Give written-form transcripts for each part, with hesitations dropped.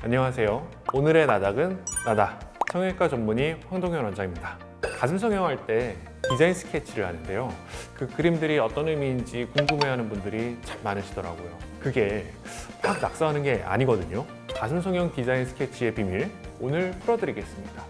안녕하세요. 오늘의 나닥은 나다. 성형외과 전문의 황동현 원장입니다. 가슴 성형할 때 디자인 스케치를 하는데요. 그 그림들이 어떤 의미인지 궁금해하는 분들이 참 많으시더라고요. 그게 막 낙서하는 게 아니거든요. 가슴 성형 디자인 스케치의 비밀 오늘 풀어드리겠습니다.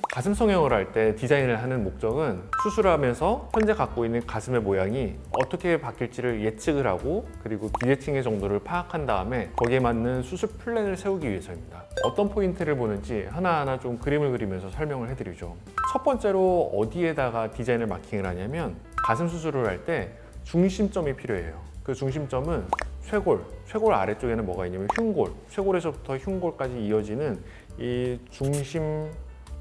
가슴 성형을 할 때 디자인을 하는 목적은 수술하면서 현재 갖고 있는 가슴의 모양이 어떻게 바뀔지를 예측을 하고 그리고 기대칭의 정도를 파악한 다음에 거기에 맞는 수술 플랜을 세우기 위해서입니다. 어떤 포인트를 보는지 하나하나 좀 그림을 그리면서 설명을 해드리죠. 첫 번째로 어디에다가 디자인을 마킹을 하냐면 가슴 수술을 할 때 중심점이 필요해요. 그 중심점은 쇄골 아래쪽에는 뭐가 있냐면 흉골, 쇄골에서부터 흉골까지 이어지는 이 중심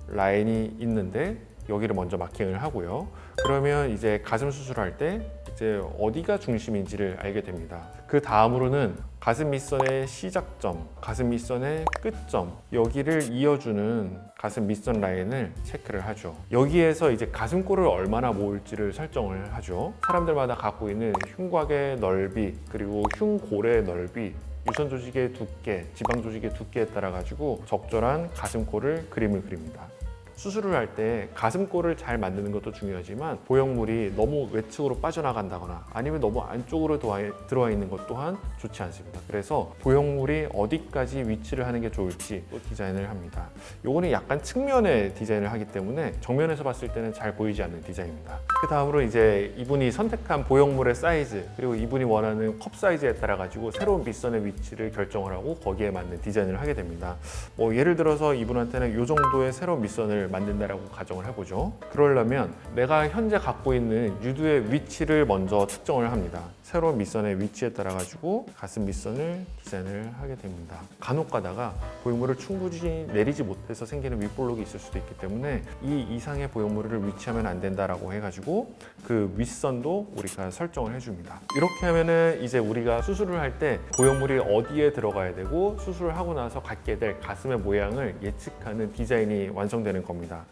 라인이 있는데 여기를 먼저 마킹을 하고요. 그러면 이제 가슴 수술할 때 이제 어디가 중심인지를 알게 됩니다. 그 다음으로는 가슴 밑선의 시작점, 가슴 밑선의 끝점, 여기를 이어주는 가슴 밑선 라인을 체크를 하죠. 여기에서 이제 가슴골을 얼마나 모을지를 설정을 하죠. 사람들마다 갖고 있는 흉곽의 넓이, 그리고 흉골의 넓이, 유선 조직의 두께, 지방 조직의 두께에 따라 가지고 적절한 가슴골을 그림을 그립니다. 수술을 할 때 가슴골을 잘 만드는 것도 중요하지만 보형물이 너무 외측으로 빠져나간다거나 아니면 너무 안쪽으로 들어와 있는 것 또한 좋지 않습니다. 그래서 보형물이 어디까지 위치를 하는 게 좋을지 또 디자인을 합니다. 요거는 약간 측면에 디자인을 하기 때문에 정면에서 봤을 때는 잘 보이지 않는 디자인입니다. 그 다음으로 이제 이분이 선택한 보형물의 사이즈 그리고 이분이 원하는 컵 사이즈에 따라 가지고 새로운 밑선의 위치를 결정을 하고 거기에 맞는 디자인을 하게 됩니다. 뭐 예를 들어서 이분한테는 이 정도의 새로운 밑선을 만든다라고 가정을 해보죠. 그러려면 내가 현재 갖고 있는 유두의 위치를 먼저 측정을 합니다. 새로운 밑선의 위치에 따라 가지고 가슴 밑선을 디자인을 하게 됩니다. 간혹 가다가 보형물을 충분히 내리지 못해서 생기는 윗볼록이 있을 수도 있기 때문에 이 이상의 보형물을 위치하면 안 된다라고 해가지고 그 윗선도 우리가 설정을 해줍니다. 이렇게 하면은 이제 우리가 수술을 할 때 보형물이 어디에 들어가야 되고 수술을 하고 나서 갖게 될 가슴의 모양을 예측하는 디자인이 완성되는 겁니다.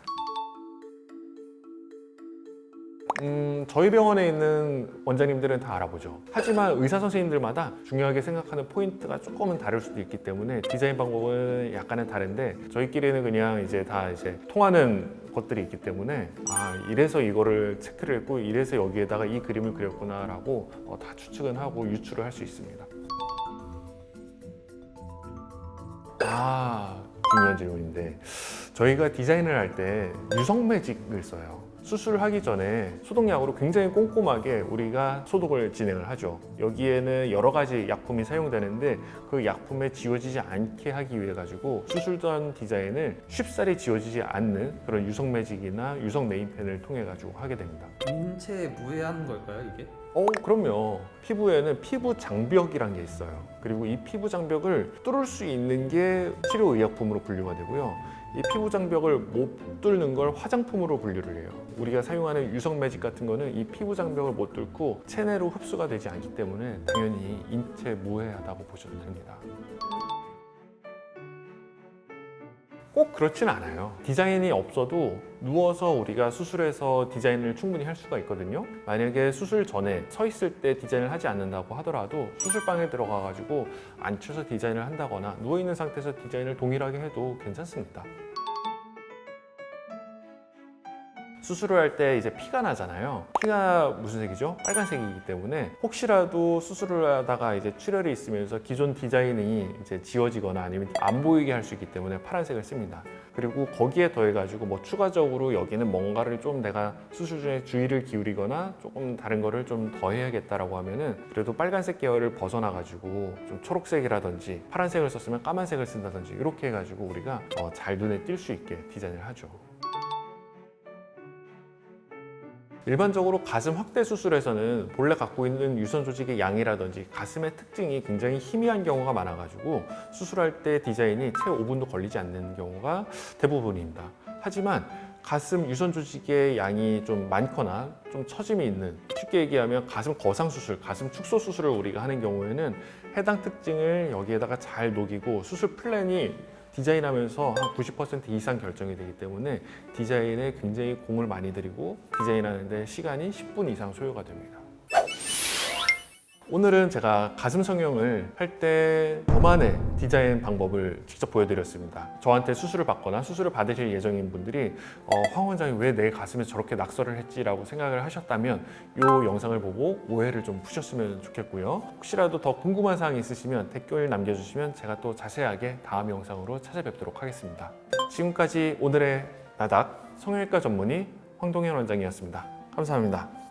저희 병원에 있는 원장님들은 다 알아보죠. 하지만 의사 선생님들마다 중요하게 생각하는 포인트가 조금은 다를 수도 있기 때문에 디자인 방법은 약간은 다른데 저희끼리는 그냥 이제 다 통하는 것들이 있기 때문에 이래서 이거를 체크를 했고 이래서 여기에다가 이 그림을 그렸구나 라고 다 추측은 하고 유추를 할 수 있습니다. 중요한 질문인데 저희가 디자인을 할 때 유성 매직을 써요. 수술을 하기 전에 소독약으로 굉장히 꼼꼼하게 우리가 소독을 진행을 하죠. 여기에는 여러 가지 약품이 사용되는데 그 약품에 지워지지 않게 하기 위해 가지고 수술 전 디자인을 쉽사리 지워지지 않는 그런 유성 매직이나 유성 네임펜을 통해 가지고 하게 됩니다. 인체에 무해한 걸까요, 이게? 그럼요. 피부에는 피부 장벽이란 게 있어요. 그리고 이 피부 장벽을 뚫을 수 있는 게 치료의약품으로 분류가 되고요. 이 피부 장벽을 못 뚫는 걸 화장품으로 분류를 해요. 우리가 사용하는 유성 매직 같은 거는 이 피부 장벽을 못 뚫고 체내로 흡수가 되지 않기 때문에 당연히 인체 무해하다고 보셔도 됩니다. 꼭 그렇진 않아요. 디자인이 없어도 누워서 우리가 수술해서 디자인을 충분히 할 수가 있거든요. 만약에 수술 전에 서 있을 때 디자인을 하지 않는다고 하더라도 수술방에 들어가 가지고 앉혀서 디자인을 한다거나 누워 있는 상태에서 디자인을 동일하게 해도 괜찮습니다. 수술을 할 때 이제 피가 나잖아요. 피가 무슨 색이죠? 빨간색이기 때문에 혹시라도 수술을 하다가 이제 출혈이 있으면서 기존 디자인이 이제 지워지거나 아니면 안 보이게 할 수 있기 때문에 파란색을 씁니다. 그리고 거기에 더해가지고 뭐 추가적으로 여기는 뭔가를 좀 내가 수술 중에 주의를 기울이거나 조금 다른 거를 좀 더 해야겠다라고 하면은 그래도 빨간색 계열을 벗어나가지고 좀 초록색이라든지 파란색을 썼으면 까만색을 쓴다든지 이렇게 해가지고 우리가 잘 눈에 띌 수 있게 디자인을 하죠. 일반적으로 가슴 확대 수술에서는 본래 갖고 있는 유선 조직의 양이라든지 가슴의 특징이 굉장히 희미한 경우가 많아가지고 수술할 때 디자인이 채 5분도 걸리지 않는 경우가 대부분입니다. 하지만 가슴 유선 조직의 양이 좀 많거나 좀 처짐이 있는, 쉽게 얘기하면 가슴 거상 수술, 가슴 축소 수술을 우리가 하는 경우에는 해당 특징을 여기에다가 잘 녹이고 수술 플랜이 디자인하면서 한 90% 이상 결정이 되기 때문에 디자인에 굉장히 공을 많이 들이고 디자인하는데 시간이 10분 이상 소요가 됩니다. 오늘은 제가 가슴 성형을 할 때 저만의 디자인 방법을 직접 보여드렸습니다. 저한테 수술을 받거나 수술을 받으실 예정인 분들이 황 원장이 왜 내 가슴에 저렇게 낙서를 했지라고 생각을 하셨다면 이 영상을 보고 오해를 좀 푸셨으면 좋겠고요. 혹시라도 더 궁금한 사항이 있으시면 댓글 남겨주시면 제가 또 자세하게 다음 영상으로 찾아뵙도록 하겠습니다. 지금까지 오늘의 나닥 성형외과 전문의 황동현 원장이었습니다. 감사합니다.